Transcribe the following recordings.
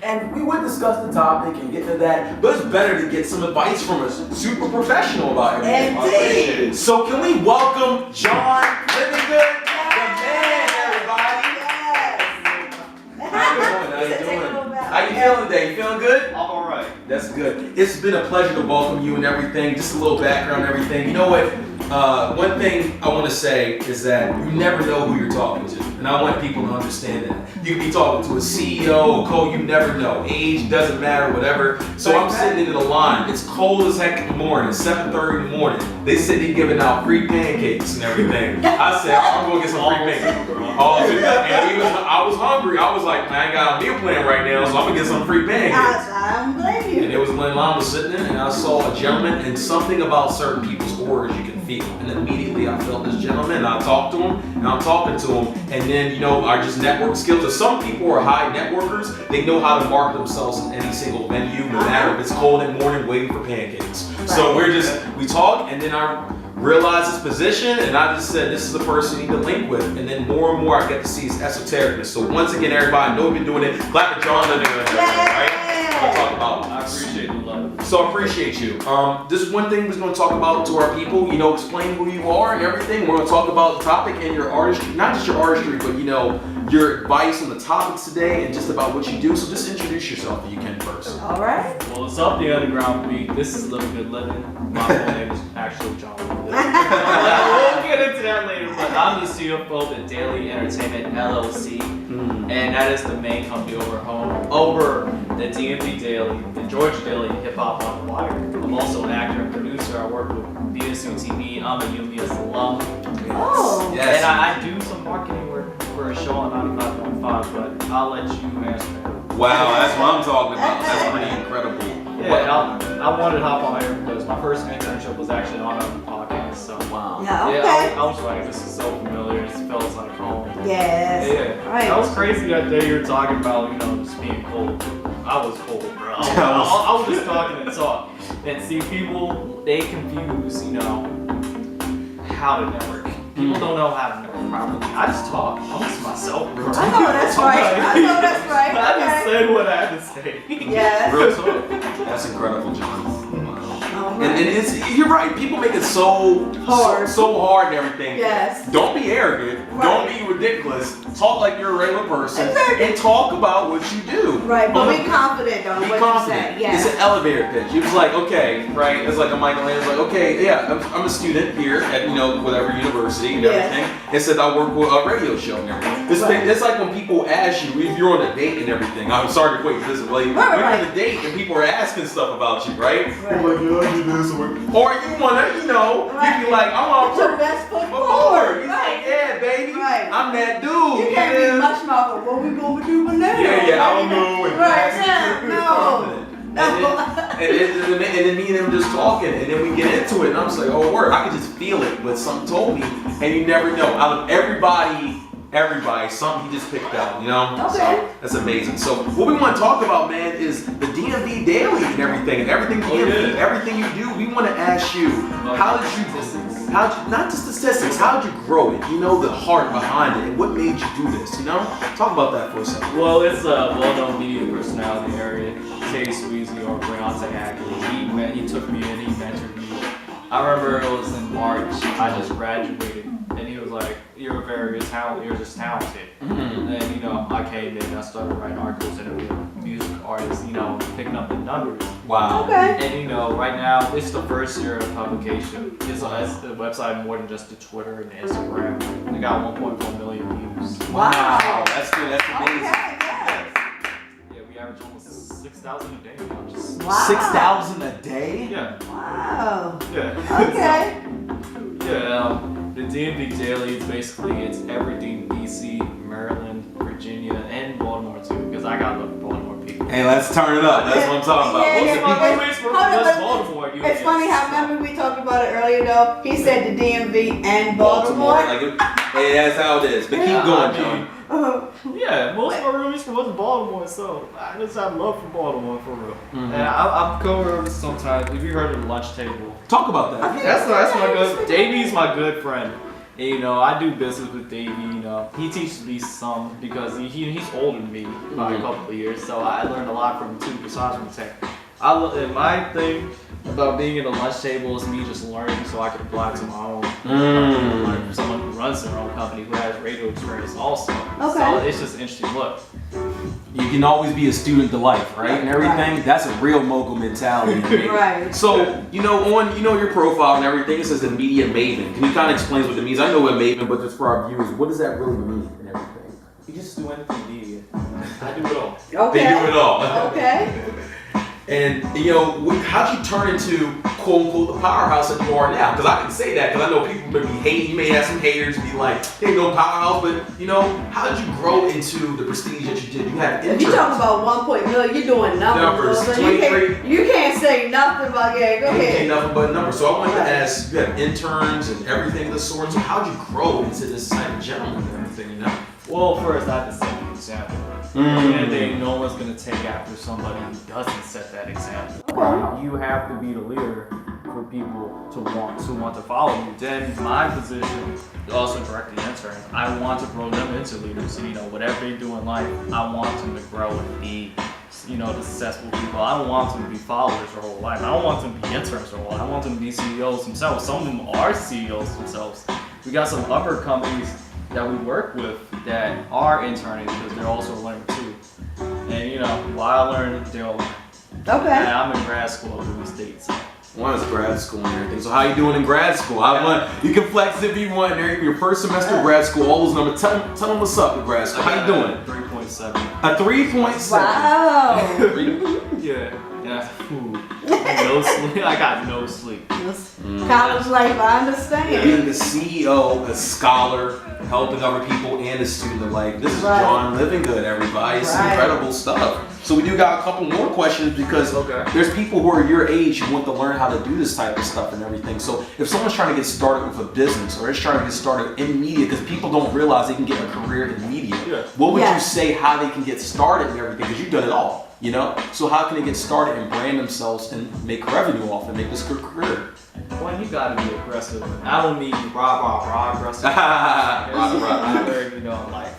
And we would discuss the topic and get to that, but it's better to get some advice from a super professional about everything. Indeed. So can we welcome John Living Good, the man, everybody? Yes. How you doing? How you feeling today? You feeling good? All right. That's good. It's been a pleasure to welcome you and everything. Just a little background and everything. You know what? One thing I want to say is that you never know who you're talking to. And I want people to understand that. You could be talking to a CEO, a co, you never know. Age doesn't matter, whatever. So I'm sitting in the line. It's cold as heck in the morning, 7:30 in the morning. They said they're giving out free pancakes and everything. I said, I'm going to get some free pancakes. And I was hungry. I was like, man, I ain't got a meal plan right now, so I'm going to get some free pancakes. I don't blame you. And it was when Lon was sitting there, and I saw a gentleman, and something about certain people's auras you can feel. And immediately I felt this gentleman, and I talked to him, and I'm talking to him, and then, you know, our just network skills. If some people are high networkers, they know how to market themselves in any single venue, no matter if it's cold in the morning waiting for pancakes. Right. So we talk, and then I realized his position, and I just said, this is the person you need to link with. And then more and more I get to see his esotericness. So once again, everybody, I know we've been doing it. Clap for John Living Good, right? I talk about. I appreciate the love. So I appreciate you. This is one thing we're going to talk about to our people, you know, explain who you are and everything. We're going to talk about the topic and your artistry, not just your artistry, but, you know, your advice on the topics today and just about what you do. So just introduce yourself if you can first. All right. Well, it's up the underground beat. This is Living Good Living. My full name is actually John Living Good. We'll get into that later, but I'm the CFO of TheDaily Entertainment LLC, and that is the main company over the DMV Daily, the Georgia Daily Hip Hop on the Wire. I'm also an actor and producer. I work with BSU TV. I'm a UVS alum. Oh. Yes. And I do some marketing work for a show on 95.5, but I'll let you answer that. Wow, that's what I'm talking about. That's pretty incredible. Yeah, I wanted to hop on here because my first internship was actually on a podcast. So Wow. Yeah, okay. Yeah, I was like, this is so familiar. It feels like home. Yes. Yeah. Right. That was crazy that day you were talking about, you know, just being cold. I was cold, bro. I was just talking and talk. And see, people, they confuse, you know, how to network. People don't know how to network properly. I just talk amongst myself, bro. I know that's right. I know that's right. I just Okay. said what I had to say. Yes. Real talk. That's incredible, John. Wow. All And right. it's, you're right. People make it so Hard. so hard and everything. Yes. Don't be arrogant. Right. Don't be ridiculous. Talk like you're a regular person Exactly. and talk about what you do. Right, but be confident on Be what confident. you say. Yes. It's an elevator pitch. He was like, okay, right? It's like a Michelangelo. Like, okay, yeah, I'm a student here at, you know, whatever university and Yeah. everything. And said I work with a radio show and everything. It's like when people ask you if you're on a date and everything. I'm sorry to equate this, but like, Right. you're on a date and people are asking stuff about you, right? Right. You're like, yeah, I do this. Or you wanna, you know, Right. you be like, I'm on Put your best foot forward. forward. He's Right. like, yeah, baby, Right. I'm that dude. You can't yeah. be much mouth of what we gonna do with now. Yeah, I don't know. And Right, that's yeah, pretty no. confident. And then me and him just talking, and then we get into it, and I'm just like, oh, word, I could just feel it, but something told me, and you never know. Out of everybody, something he just picked out, you know? Okay. So that's amazing. So what we want to talk about, man, is the DMV Daily and everything DMV, everything you do. We want to ask you, not just statistics, how did you grow it? You know, the heart behind it, and what made you do this, you know? Talk about that for a second. Well, it's a well-known media personality area, Tay Sweezy or Brianna Hackley. He took me in, he mentored me. I remember it was in March, I just graduated, and he was like, you're just talented. Mm-hmm. And, you know, I came in, I started writing articles, interviewing music artists, you know, picking up the numbers. Wow. Okay. And, you know, right now, it's the first year of publication. It's the website more than just the Twitter and the Instagram. We got 1.4 million views. Wow. That's good. That's amazing. Okay, yes. Yeah, we average almost 6,000 a day. Now, just Wow. 6,000 a day? yeah, Wow. yeah. Okay. Yeah, the DMV Daily is basically, it's everything DC, Maryland, Virginia, and Baltimore too, because I got love for Baltimore people. Hey, let's turn it up. That's what I'm talking about. Yeah, Most yeah, of my yeah. roommates were Hold on, from West but Baltimore. It's funny how, remember we talked about it earlier though? He said the DMV and Baltimore. Hey, that's how it is. But keep going, John. Yeah, most of my roommates from West Baltimore, so I just have love for Baltimore for real. Mhm. And I'll go over sometimes. Have you heard of the lunch table? Talk about that. That's my good. Davey's my good friend. And, you know, I do business with Davey. You know, he teaches me some because he's older than me by a couple of years, so I learned a lot from him too. Besides from tech, and my thing about being at a lunch table is me just learning so I can apply to my own. Like from someone who runs their own company who has radio experience also. Okay. So it's just an interesting look. You can always be a student to life, right? And everything. Right. That's a real mogul mentality. Right. So, you know, on your profile and everything, it says the media maven. Can you kind of explain what it means? I know what maven, but just for our viewers, what does that really mean and everything? You just do anything media. I do it all. Okay. They do it all. Okay. And, you know, how'd you turn into, quote unquote, the powerhouse that you are now? Because I can say that because I know people may be hating. You may have some haters be like, hey, no powerhouse. But, you know, how did you grow into the prestige that you did? You had If interns. you talking about 1 million, you're doing numbers. Numbers, So you can't say nothing about, yeah, go You ahead. ain't nothing but numbers. So I wanted to ask, you have interns and everything of the sort. So how'd you grow into this type of gentleman and everything, you know? Well, first I have to set an example. And then no one's gonna take after somebody who doesn't set that example. Okay. You have to be the leader for people to want to follow you. Then my position, also directly interns, I want to grow them into leaders. And, you know, whatever they do in life, I want them to grow and be, you know, the successful people. I don't want them to be followers their whole life. I don't want them to be interns their whole life. I want them to be CEOs themselves. Some of them are CEOs themselves. We got some upper companies that we work with that are interning because they're also learning too. And, you know, while I learn, they'll learn. Okay. And I'm in grad school at Louis State, so. One is grad school and everything. So how you doing in grad school? You can flex if you want. Your first semester of grad school, all those numbers. Tell them what's up with grad school. How you doing? 3.7. A 3.7. Wow. Yeah. No sleep. I got no sleep. College life, I understand. Being the CEO, a scholar, helping other people, and a student of life. This is Right. John Living Good, everybody. It's Right. incredible stuff. So we do got a couple more questions because there's people who are your age who want to learn how to do this type of stuff and everything. So if someone's trying to get started with a business or is trying to get started in media, because people don't realize they can get a career in media, what would you say how they can get started and everything? Because you've done it all. You know, so how can they get started and brand themselves and make revenue off and make this good career? Well, you gotta be aggressive. I don't mean rah aggressive. Where, you know, like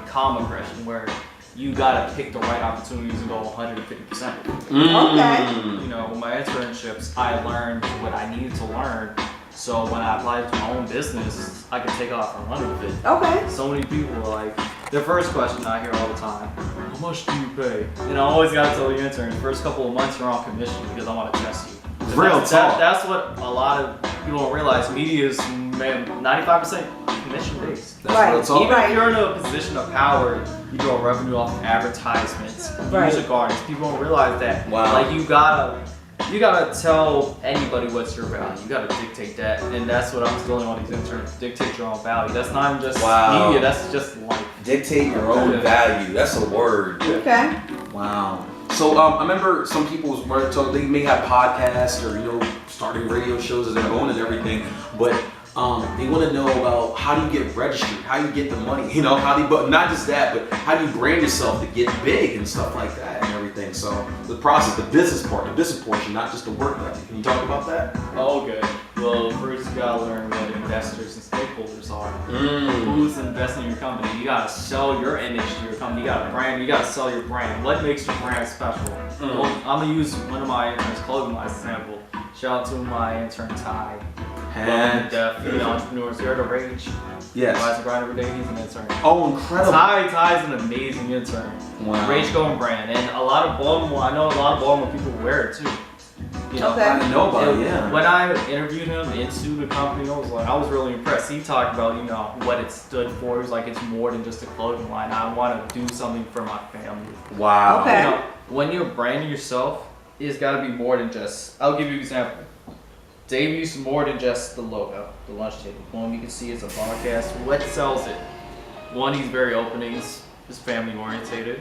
calm aggression, where you gotta pick the right opportunities and go 150%. Okay. You know, with my internships, I learned what I needed to learn. So when I applied to my own business, I could take off and run with it. Okay. So many people are like, their first question I hear all the time, how much do you pay? And I always gotta tell the intern, the first couple of months you're on commission because I wanna test you. That's what a lot of people don't realize. Media is 95% commission based. That's real talk. Even if you're in a position of power, you draw revenue off of advertisements, music artists. People don't realize that. Wow. Like you gotta tell anybody what's your value. You gotta dictate that, and that's what I'm instilling on these interns. Dictate your own value. That's not even just media. That's just life. Dictate your own value. That's a word. Okay. Wow. So I remember some people were talking. They may have podcasts or starting radio shows of their own and everything, but they want to know about how do you get registered, how you get the money, but not just that, but how do you brand yourself to get big and stuff like that and everything. So the process, the business portion, not just the work ethic. Can you talk about that? Oh, good. Well, first you gotta learn what investors and stakeholders are. Who's investing in your company? You gotta sell your image to your company. You gotta brand. You gotta sell your brand. What makes your brand special? Well, I'm gonna use one of my interns' clothing as an example. Shout out to my intern Ty. And the entrepreneurs here to Rage. Yes. Rise and grind every day. He's an intern. Oh, incredible. Ty's an amazing intern. Wow. Rage going brand, and a lot of Baltimore. I know a lot of Baltimore people wear it too. Okay. I didn't know about it, yeah. When I interviewed him into the company, I was really impressed. He talked about, what it stood for. He was like, it's more than just a clothing line. I want to do something for my family. Wow. Okay. When you're branding yourself, it's got to be more than just, I'll give you an example. Davey's more than just the logo, the lunch table. One, you can see it's a podcast. What sells it? One, he's very open. He's family orientated.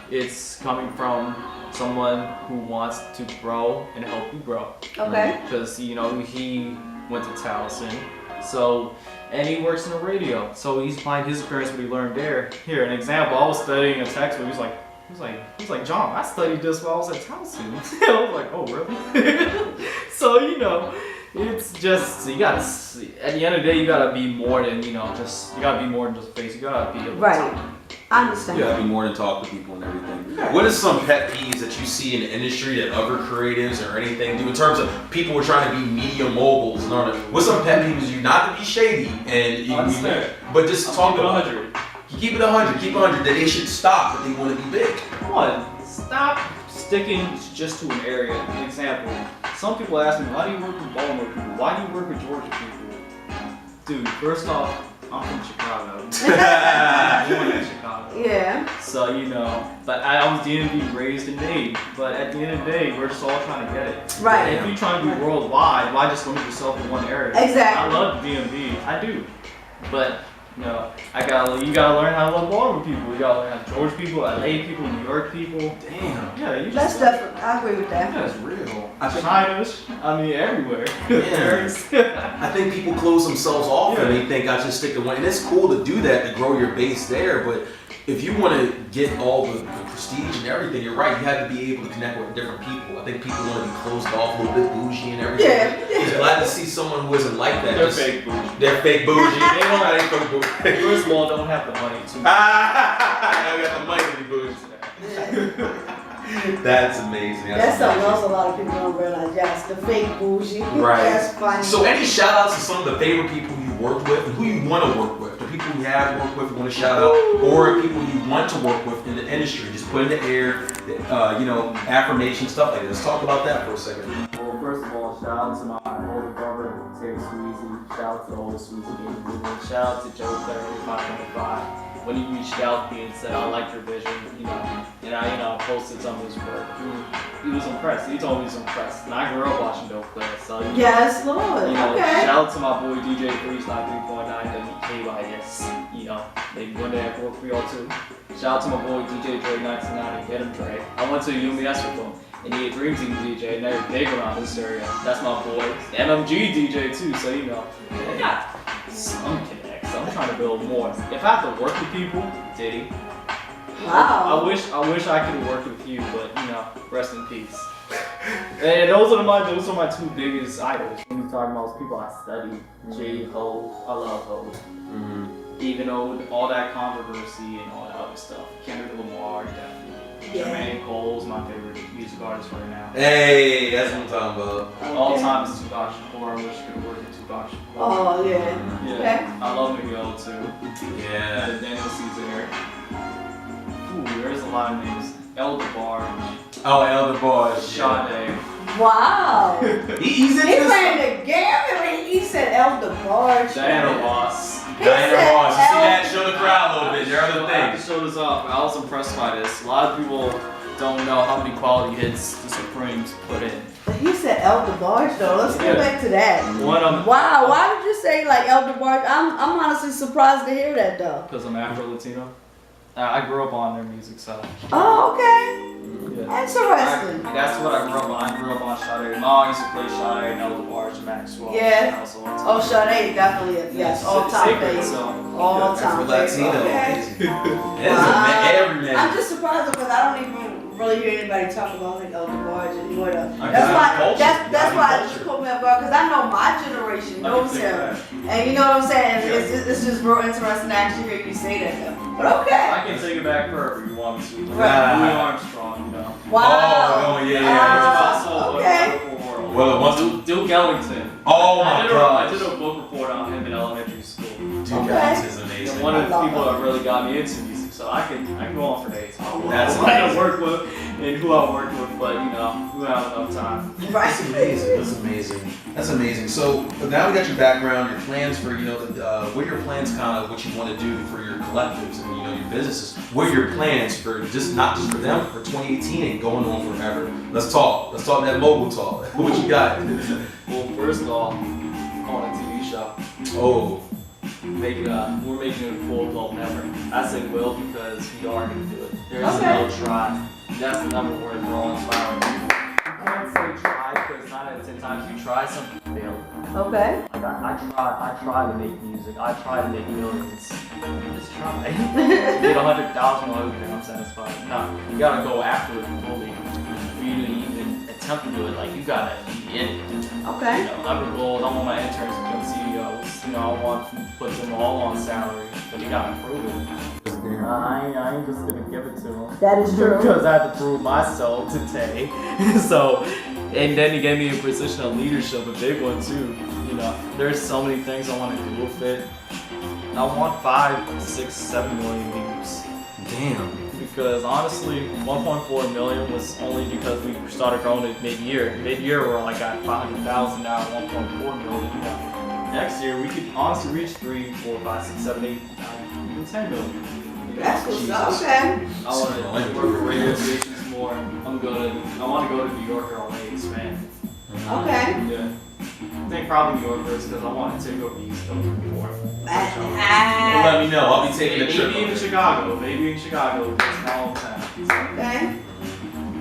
It's coming from someone who wants to grow and help you grow. Okay. Because he went to Towson, and he works in the radio, so he's applying his experience what he learned there. Here, an example. I was studying a text where he was like, John, I studied this while I was at Towson. I was like, oh really? So It's just you gotta. At the end of the day, you gotta be more than you gotta be more than just a face. You gotta be able to Right. talk. I understand. You gotta be more than talk to people and everything. What is some pet peeves that you see in the industry that other creatives or anything do in terms of people who are trying to be media moguls and all that? What's some pet peeves you not to be shady and but just talk about 100. You keep it 100, keep it 100. That they should stop if they want to be big. Come on, stop sticking just to an area. An example. Some people ask me, why do you work with Baltimore people? Why do you work with Georgia people? Dude, first off, I'm from Chicago. I'm born in Chicago. Yeah. So, but I was DMV raised and made. But at the end of the day, we're just all trying to get it. Right. If you're trying to be worldwide, why just limit yourself in one area? Exactly. I love DMV. I do. But, you gotta learn how to love Baltimore people. You gotta learn how to Georgia people, LA people, New York people. Damn. Yeah, you That's just. definitely, I agree with that. That's real. I think- China's, everywhere. Yeah. I think people close themselves off and they think I should stick to one. And it's cool to do that to grow your base there, but if you want to get all the prestige and everything, you're right. You have to be able to connect with different people. I think people want to be closed off, a little bit bougie and everything. Yeah. It's glad to see someone who isn't like that. They're Just- fake bougie. They're fake bougie. They don't have fake bougie. First of all, don't have the money to. I got the money to be bougie. That's amazing. That's something amazing. else a lot of people don't realize. Yes, the fake bougie. Right. That's funny. So any shout outs to some of the favorite people you work with and who you want to work with? The people you have worked with, you want to shout out, or people you want to work with in the industry. Just put in the air, affirmation, stuff like that. Let's talk about that for a second. Well, first of all, shout out to my older brother, Terry Sweezy. Shout out to the old Sweezy game. Shout out to Joe Clary, 525. When he reached out to me and said, I like your vision, and I, posted some of his work. He was impressed. He told me he was impressed. And I grew up watching Dope Player, so, Yes, Lord. Okay. shout out to my boy DJ Freeze 93.9 WKYS. Maybe one day I grew up 302. Shout out to my boy DJ Dre 99 and Get Him Dre. I went to UMS with him. And he had Dream Team DJ, and they're big around this area. That's my boy. MMG DJ too, so I got some connects. I'm trying to build more. If I have to work with people, Diddy. Wow. I wish I could have worked with you, but rest in peace. And those are my two biggest idols. When you're talking about people I study, J. Ho, I love Ho. Even though all that controversy and all that other stuff, Kendrick Lamar, definitely. Yeah. Jermaine Cole's my favorite music artist right now. Hey, that's what I'm talking about. All time is Tupac Shakur. I wish I could work with Tupac Shakur. Oh, yeah. Yeah. Okay. I love Miguel too. Yeah. And Daniel Caesar. Ooh, there's a lot of names. El DeBarge. Oh, Elder Boy. Sade. Wow. He's in He this. playing the game. He said Elder Barge. Diana Ross. Diana said Ross. You see that? El- Show the crowd a little bit. There are other I have to things. show this off. I was impressed by this. A lot of people don't know how many quality hits the Supremes put in. He said Elder Barge though. Let's go Yeah. back to that. One of them. Wow, why did you say like Elder Barge? I'm honestly surprised to hear that though. Because I'm Afro-Latino. I grew up on their music, so Oh, okay. yeah. Interesting. That's what I grew up on. I grew up on Sade. Mom used to play Sade and El DeBarge, Maxwell. Yeah. Oh, Sade, definitely. Yes, all time Sacred, favorite. so. All For time Latino. favorite. Okay. That's every man. I'm just surprised because I don't even really hear anybody talk about like Elder Barge anymore. Though. I That's got why. culture. That's I why got it just culture. caught me off guard because I know my generation knows him, and you know what I'm saying. It's just real interesting to actually hear you say that though. But okay. I can take it back forever if you want me to. Right. Louis Armstrong, Wow. Oh, yeah. It's also okay. a wonderful world. Well, once- Duke Ellington. Oh I my did gosh. a book report on him in elementary school. Dude, Okay. that is amazing. And one of the I love people that. that really got me into music, so I can go on for days. That's who I amazing. work with and who I work with, but we don't have enough time. Right. That's amazing. That's amazing. That's amazing. So now we got your background, your plans for what are your plans kind of what you want to do for your collectives and your businesses. What are your plans for just not just for them for 2018 and going on forever? Let's talk. Let's talk that mogul talk. What you got? Well, first off, on a TV show, Oh, we're making it a full adult never. I say will because we are going to do it. There's Okay. no try. That's the number word for all inspiring people. I can't say try because 9 out of 10 times you try something, you fail. Okay. Like I try to make music. I try to make millions. Just try. Get 100,000 okay, I'm satisfied. No, you gotta go after it fully. For you to even attempt to do it, like you gotta anything. Okay. You know, I've been gold. I want my interns to become CEOs. You know, I want to put them all on salary, but you gotta prove it. I ain't just gonna give it to them. That is true. Because I had to prove myself today. So, and then he gave me a position of leadership, a big one too. You know, there's so many things I want to do with it. I want 5, 6, 7 million views. Damn. Because honestly, 1.4 million was only because we started growing it mid-year. Mid-year, we're like at 500,000 now, 1.4 million. You know, next year, we could honestly reach 3, 4, 5, 6, 7, 8, 9, even 10 million. That's what's up. Okay. I want to work with radio stations more. I want to go to New York or LA, man. Okay. Yeah. I think probably New York first because I want to take over the East Coast before. Let me know. I'll be taking a trip. Maybe in Chicago. Maybe in Chicago. It's my hometown. Okay.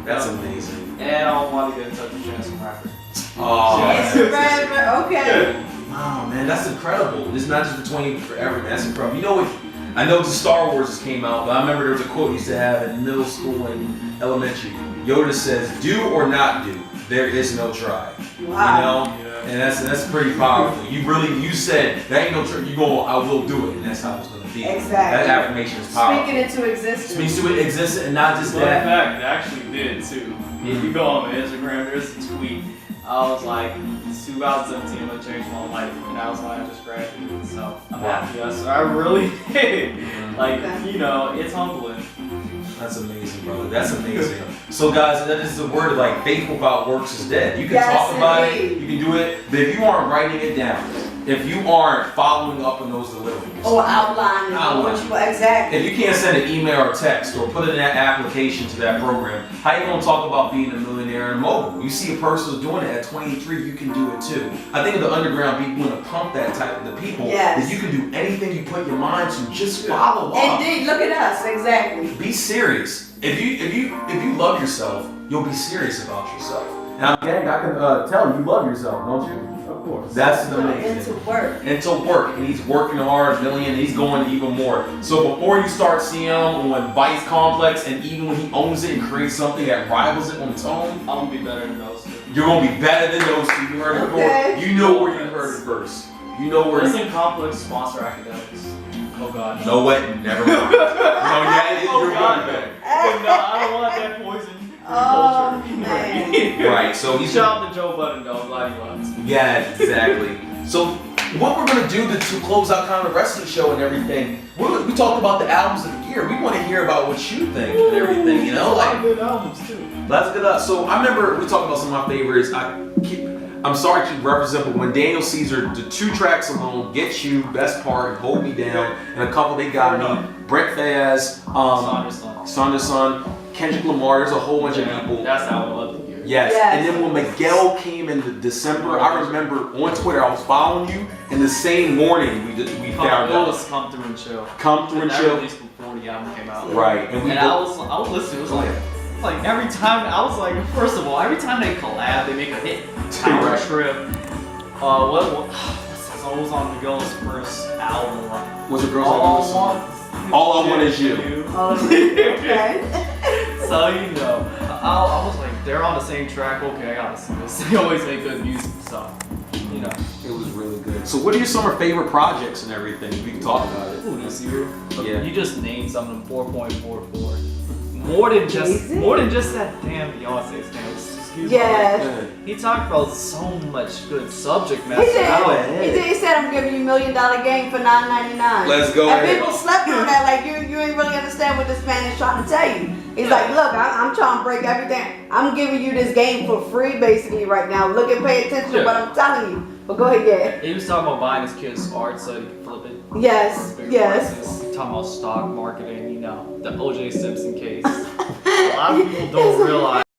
That's amazing. And I want to get in touch with Chance the Rapper. Oh, Yes, forever. Okay. wow, man, that's incredible. This is not just for 20 forever, man. That's incredible. You know what? I know the Star Wars just came out, but I remember there was a quote you used to have in middle school and elementary. Yoda says, "Do or not do, there is no try." Wow. You know, and that's pretty powerful. You said that ain't no try. You go, I will do it, and that's how it's gonna be. Exactly. That affirmation is powerful. Speaking into existence. Speaks to it exists, and not just Well, in that. fact, it actually did too. If you go on my Instagram, there's a tweet. I was like, 2017 would change my life, and I was like, I just graduated, so I'm happy. I really did. Like, you know, it's humbling. That's amazing, brother. That's amazing. So, guys, that is the word. Like, faith without works is dead. You can talk about it, you can do it, but if you aren't writing it down, if you aren't following up on those deliverables, Or outlining what you exactly. if you can't send an email or text or put in that application to that program, how you gonna talk about being a millionaire in mobile? You see a person who's doing it at 23, you can do it too. I think of the underground beat want to pump that type of the people that you can do anything you put your mind to. Just follow up. Indeed, look at us, exactly. Be serious. If you love yourself, you'll be serious about yourself. Now, gang, I can tell you love yourself, don't you? Of course. That's amazing. Into work. Into work, and he's working hard, million, and he's going even more. So before you start seeing him on Vice Complex, and even when he owns it and creates something that rivals it on tone, I'm gonna be better than those two. you're gonna be better than those two. You heard it before. You know where you heard it first. You know where. Listen, Complex sponsor academics. Oh God. No way, never mind. No, yeah, you're God. going back. No, I don't want that poison. Oh, Culture. Right, right. So he's Shout out to Joe Budden, though. I'm glad he loves. yeah, exactly. So what we're gonna do to close out kind of the rest of the show and everything, we talked about the albums of the year. We want to hear about what you think and everything. You know, a lot like of good albums too. that's good. So I remember we talked about some of my favorites. I'm sorry to represent, but when Daniel Caesar, the 2 tracks alone, Get You, Best Part, Hold Me Down, and a couple they got me, Brent Fayez, Saunders Son, Kendrick Lamar, there's a whole bunch of people. That's the album of the year. Yes. And then when Miguel came in December, I remember on Twitter, I was following you, and the same morning we found out. It was Come Through and Chill. Come Through and Chill. That released before the album came out. Right. And I was listening, it was like every time, I was like, first of all, every time they collab, they make a hit. Power Trip. What was on Miguel's first album? Was it Girls Like You? All I Want Is You. Okay. So, you know, I was like, they're on the same track. Okay, I gotta see this. They always make good music, so, you know. It was really good. So what are your summer favorite projects and everything? We can talk about it. Ooh, this year. Yeah. You just named some of them 4.44. More than just that damn Beyonce stand. Excuse me. Yes. He talked about so much good subject matter. He did. He said, I'm giving you $1 million game for $9.99. Let's go And ahead. people slept on that like you ain't really understand what this man is trying to tell you. He's like, look, I'm trying to break everything. I'm giving you this game for free basically right now. Look and pay attention to what I'm telling you. But go ahead, yeah. He was talking about buying his kids art so he could flip it. Yes, yes. Prices. Talking about stock marketing, you know, the O.J. Simpson case. A lot of people don't realize